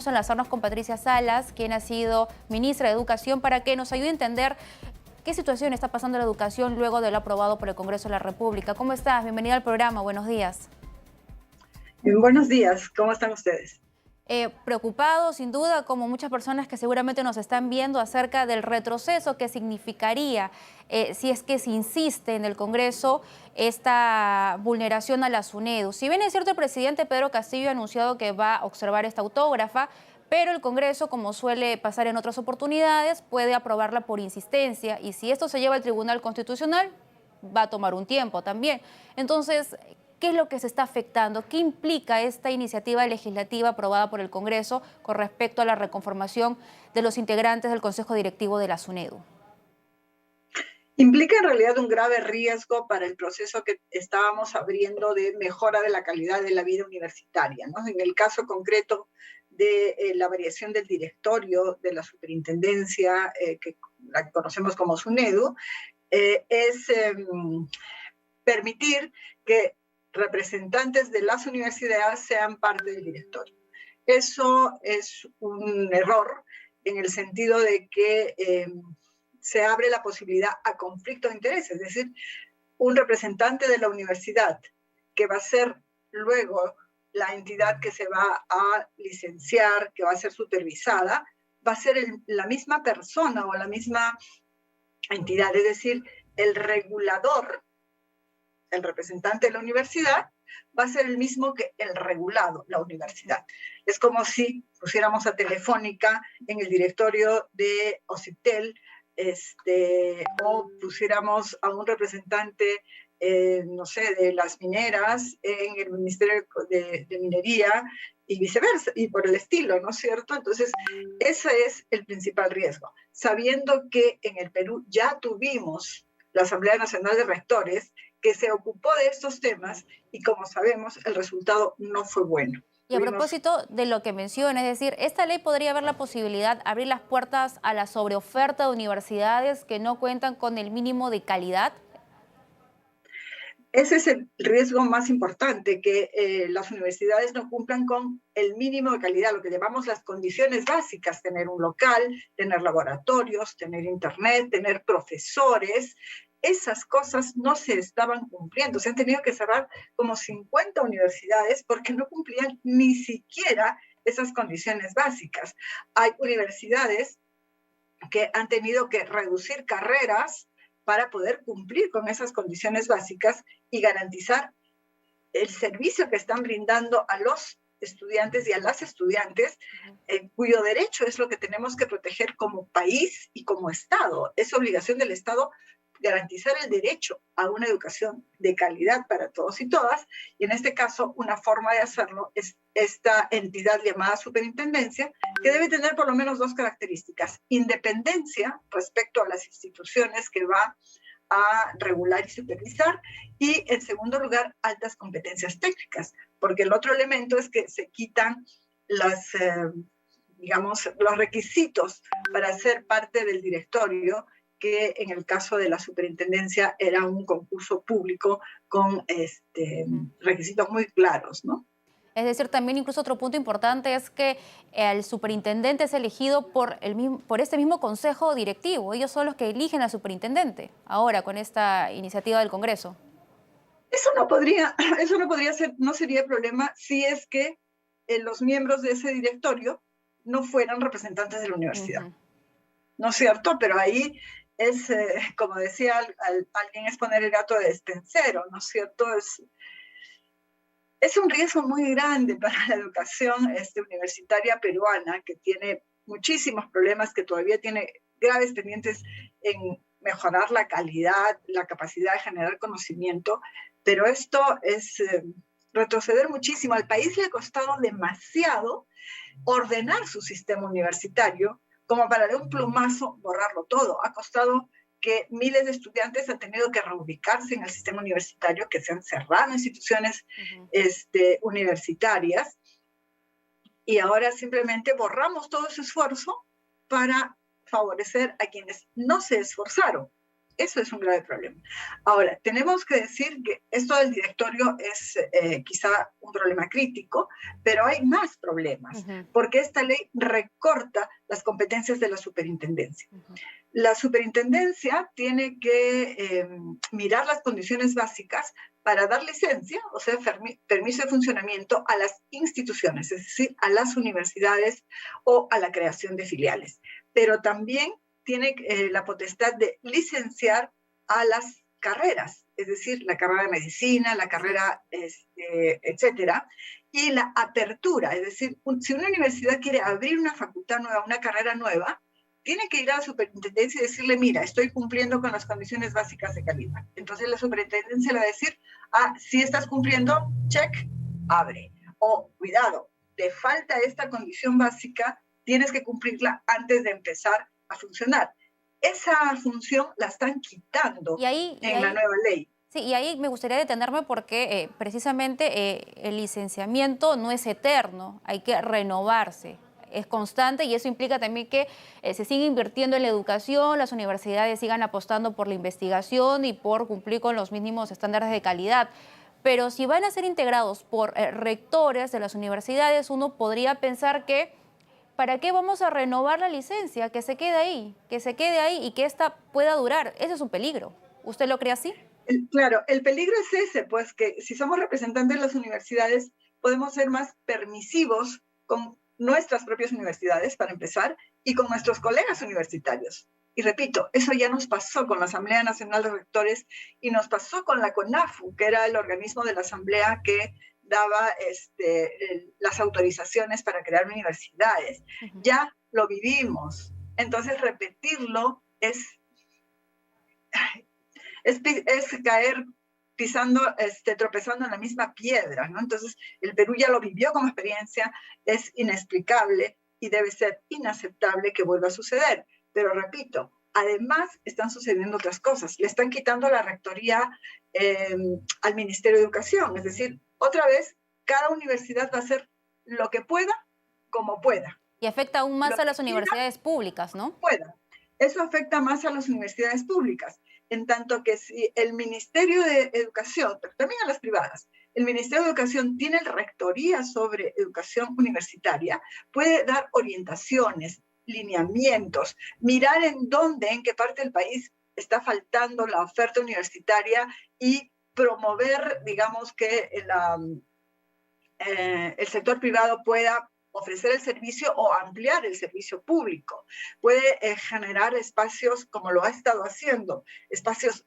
Enlazarnos con Patricia Salas, quien ha sido ministra de Educación, para que nos ayude a entender qué situación está pasando en la educación luego de lo aprobado por el Congreso de la República. ¿Cómo estás? Bienvenida al programa. Buenos días. Buenos días, ¿cómo están ustedes? Preocupado, sin duda, como muchas personas que seguramente nos están viendo, acerca del retroceso que significaría si es que se insiste en el Congreso esta vulneración a la SUNEDU. Si bien es cierto, el presidente Pedro Castillo ha anunciado que va a observar esta autógrafa, pero el Congreso, como suele pasar en otras oportunidades, puede aprobarla por insistencia, y si esto se lleva al Tribunal Constitucional, va a tomar un tiempo también. Entonces, ¿qué es lo que se está afectando? ¿Qué implica esta iniciativa legislativa aprobada por el Congreso con respecto a la reconformación de los integrantes del Consejo Directivo de la SUNEDU? Implica en realidad un grave riesgo para el proceso que estábamos abriendo de mejora de la calidad de la vida universitaria, ¿no? En el caso concreto de la variación del directorio de la superintendencia, que la conocemos como SUNEDU, es permitir que representantes de las universidades sean parte del directorio. Eso es un error en el sentido de que se abre la posibilidad a conflicto de intereses, es decir, un representante de la universidad que va a ser luego la entidad que se va a licenciar, que va a ser supervisada, va a ser la misma persona o la misma entidad, es decir, el regulador, el representante de la universidad, va a ser el mismo que el regulado, la universidad. Es como si pusiéramos a Telefónica en el directorio de Ocitel, o pusiéramos a un representante, no sé, de las mineras en el Ministerio de Minería y viceversa, y por el estilo, ¿no es cierto? Entonces, ese es el principal riesgo. Sabiendo que en el Perú ya tuvimos la Asamblea Nacional de Rectores, que se ocupó de estos temas y, como sabemos, el resultado no fue bueno. Y a propósito de lo que menciona, es decir, esta ley podría haber la posibilidad de abrir las puertas a la sobreoferta de universidades que no cuentan con el mínimo de calidad. Ese es el riesgo más importante, que las universidades no cumplan con el mínimo de calidad, lo que llamamos las condiciones básicas: tener un local, tener laboratorios, tener internet, tener profesores. Esas cosas no se estaban cumpliendo. Se han tenido que cerrar como 50 universidades porque no cumplían ni siquiera esas condiciones básicas. Hay universidades que han tenido que reducir carreras para poder cumplir con esas condiciones básicas y garantizar el servicio que están brindando a los estudiantes y a las estudiantes, cuyo derecho es lo que tenemos que proteger como país y como Estado. Es obligación del Estado garantizar el derecho a una educación de calidad para todos y todas, y en este caso una forma de hacerlo es esta entidad llamada superintendencia, que debe tener por lo menos dos características: independencia respecto a las instituciones que va a regular y supervisar, y en segundo lugar, altas competencias técnicas, porque el otro elemento es que se quitan los requisitos para ser parte del directorio, que en el caso de la superintendencia era un concurso público con requisitos muy claros, ¿no? Es decir, también incluso otro punto importante es que el superintendente es elegido por este mismo consejo directivo. Ellos son los que eligen al superintendente ahora con esta iniciativa del Congreso. Eso no podría ser, no sería problema si es que los miembros de ese directorio no fueran representantes de la universidad. ¿No es cierto? Pero ahí es, como decía alguien, es poner el gato de despensero, ¿no es cierto? Es un riesgo muy grande para la educación universitaria peruana, que tiene muchísimos problemas, que todavía tiene graves pendientes en mejorar la calidad, la capacidad de generar conocimiento, pero esto es retroceder muchísimo. Al país le ha costado demasiado ordenar su sistema universitario como para de un plumazo borrarlo todo. Ha costado que miles de estudiantes han tenido que reubicarse en el sistema universitario, que se han cerrado instituciones universitarias, y ahora simplemente borramos todo ese esfuerzo para favorecer a quienes no se esforzaron Eso es un grave problema. Ahora, tenemos que decir que esto del directorio es quizá un problema crítico, pero hay más problemas, porque esta ley recorta las competencias de la superintendencia. La superintendencia tiene que mirar las condiciones básicas para dar licencia, o sea, permiso de funcionamiento a las instituciones, es decir, a las universidades o a la creación de filiales. Pero también tiene la potestad de licenciar a las carreras, es decir, la carrera de medicina, la carrera, etcétera, y la apertura, es decir, si una universidad quiere abrir una facultad nueva, una carrera nueva, tiene que ir a la superintendencia y decirle, mira, estoy cumpliendo con las condiciones básicas de calidad. Entonces la superintendencia le va a decir, si estás cumpliendo, check, abre. O, cuidado, te falta esta condición básica, tienes que cumplirla antes de empezar a funcionar. Esa función la están quitando en la nueva ley. Sí, y ahí me gustaría detenerme porque precisamente el licenciamiento no es eterno, hay que renovarse. Es constante y eso implica también que se siga invirtiendo en la educación, las universidades sigan apostando por la investigación y por cumplir con los mínimos estándares de calidad. Pero si van a ser integrados por rectores de las universidades, uno podría pensar que ¿para qué vamos a renovar la licencia? Que se quede ahí y que esta pueda durar. Ese es un peligro. ¿Usted lo cree así? Claro, el peligro es ese, pues que si somos representantes de las universidades, podemos ser más permisivos con nuestras propias universidades, para empezar, y con nuestros colegas universitarios. Y repito, eso ya nos pasó con la Asamblea Nacional de Rectores y nos pasó con la CONAFU, que era el organismo de la Asamblea que daba las autorizaciones para crear universidades. Ya lo vivimos. Entonces, repetirlo es caer tropezando en la misma piedra, ¿no? Entonces, el Perú ya lo vivió como experiencia, es inexplicable y debe ser inaceptable que vuelva a suceder. Pero repito, además están sucediendo otras cosas. Le están quitando la rectoría al Ministerio de Educación, es decir, otra vez, cada universidad va a hacer lo que pueda, como pueda. Y afecta aún más a las universidades públicas, ¿no? Pueda. Eso afecta más a las universidades públicas, en tanto que si el Ministerio de Educación, pero también a las privadas, el Ministerio de Educación tiene rectoría sobre educación universitaria, puede dar orientaciones, lineamientos, mirar en qué parte del país está faltando la oferta universitaria y promover, digamos, que el sector privado pueda ofrecer el servicio o ampliar el servicio público. Puede generar espacios, como lo ha estado haciendo, espacios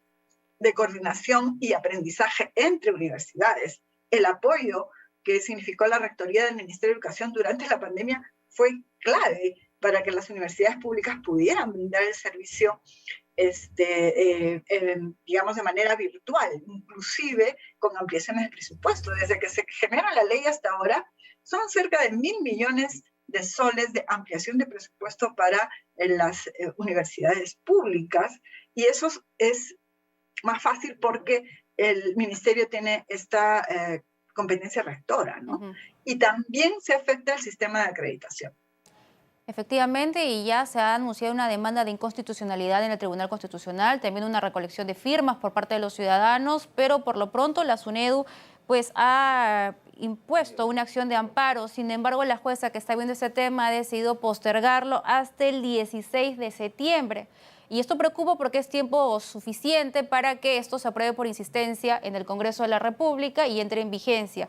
de coordinación y aprendizaje entre universidades. El apoyo que significó la rectoría del Ministerio de Educación durante la pandemia fue clave para que las universidades públicas pudieran brindar el servicio digamos, de manera virtual, inclusive con ampliaciones de presupuesto. Desde que se genera la ley hasta ahora, son cerca de 1.000 millones de soles de ampliación de presupuesto para las universidades públicas, y eso es más fácil porque el ministerio tiene esta competencia rectora, ¿no? Y también se afecta el sistema de acreditación. Efectivamente, y ya se ha anunciado una demanda de inconstitucionalidad en el Tribunal Constitucional, también una recolección de firmas por parte de los ciudadanos, pero por lo pronto la SUNEDU pues ha impuesto una acción de amparo. Sin embargo, la jueza que está viendo este tema ha decidido postergarlo hasta el 16 de septiembre. Y esto preocupa porque es tiempo suficiente para que esto se apruebe por insistencia en el Congreso de la República y entre en vigencia.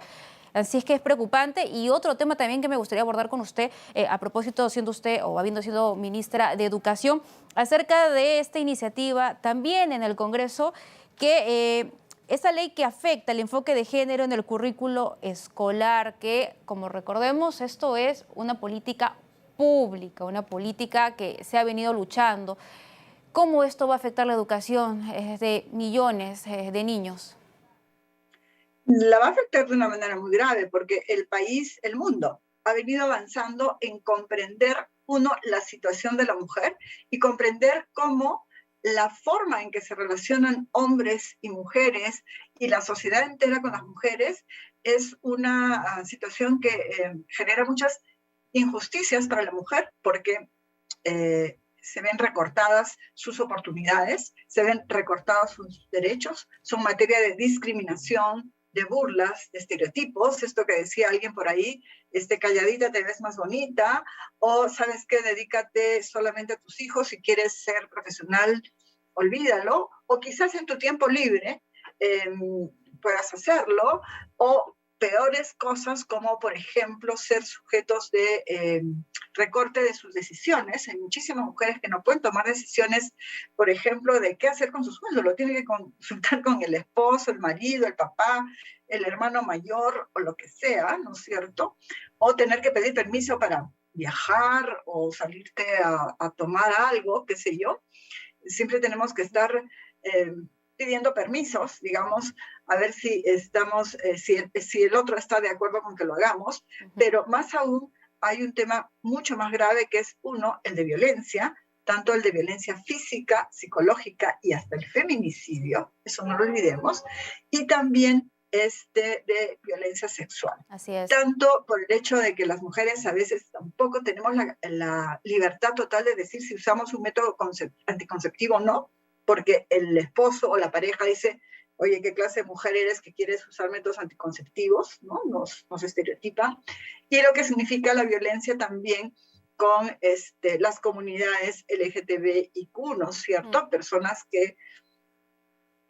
Así es que es preocupante. Y otro tema también que me gustaría abordar con usted, a propósito, siendo usted o habiendo sido ministra de Educación, acerca de esta iniciativa también en el Congreso, que esa ley que afecta el enfoque de género en el currículo escolar, que, como recordemos, esto es una política pública, una política que se ha venido luchando. ¿Cómo esto va a afectar la educación de millones de niños? La va a afectar de una manera muy grave porque el país, el mundo, ha venido avanzando en comprender, uno, la situación de la mujer y comprender cómo la forma en que se relacionan hombres y mujeres y la sociedad entera con las mujeres es una situación que genera muchas injusticias para la mujer porque se ven recortadas sus oportunidades, se ven recortados sus derechos, son materia de discriminación, de burlas, de estereotipos, esto que decía alguien por ahí, calladita te ves más bonita, o sabes qué, dedícate solamente a tus hijos, si quieres ser profesional, olvídalo, o quizás en tu tiempo libre puedas hacerlo, o peores cosas como, por ejemplo, ser sujetos de recorte de sus decisiones. Hay muchísimas mujeres que no pueden tomar decisiones, por ejemplo, de qué hacer con su sueldo. Lo tienen que consultar con el esposo, el marido, el papá, el hermano mayor o lo que sea, ¿no es cierto? O tener que pedir permiso para viajar o salirte a tomar algo, qué sé yo. Siempre tenemos que estar pidiendo permisos, digamos, a ver si estamos, si el otro está de acuerdo con que lo hagamos, pero más aún hay un tema mucho más grave que es el de violencia, tanto el de violencia física, psicológica y hasta el feminicidio, eso no lo olvidemos, y también de violencia sexual. Así es. Tanto por el hecho de que las mujeres a veces tampoco tenemos la libertad total de decir si usamos un método anticonceptivo o no, porque el esposo o la pareja dice, oye, ¿qué clase de mujer eres que quieres usar métodos anticonceptivos? ¿No? Nos estereotipa. Y lo que significa la violencia también con las comunidades LGTBIQ, ¿no es cierto? Personas que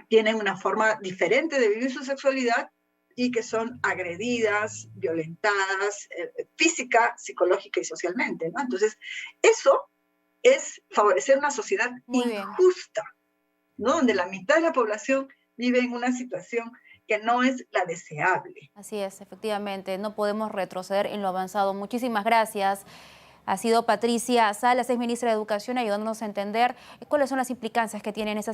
tienen una forma diferente de vivir su sexualidad y que son agredidas, violentadas, física, psicológica y socialmente, ¿no? Entonces, eso es favorecer una sociedad injusta, ¿no? Donde la mitad de la población vive en una situación que no es la deseable. Así es, efectivamente, no podemos retroceder en lo avanzado. Muchísimas gracias. Ha sido Patricia Salas, es ministra de Educación, ayudándonos a entender cuáles son las implicancias que tienen esas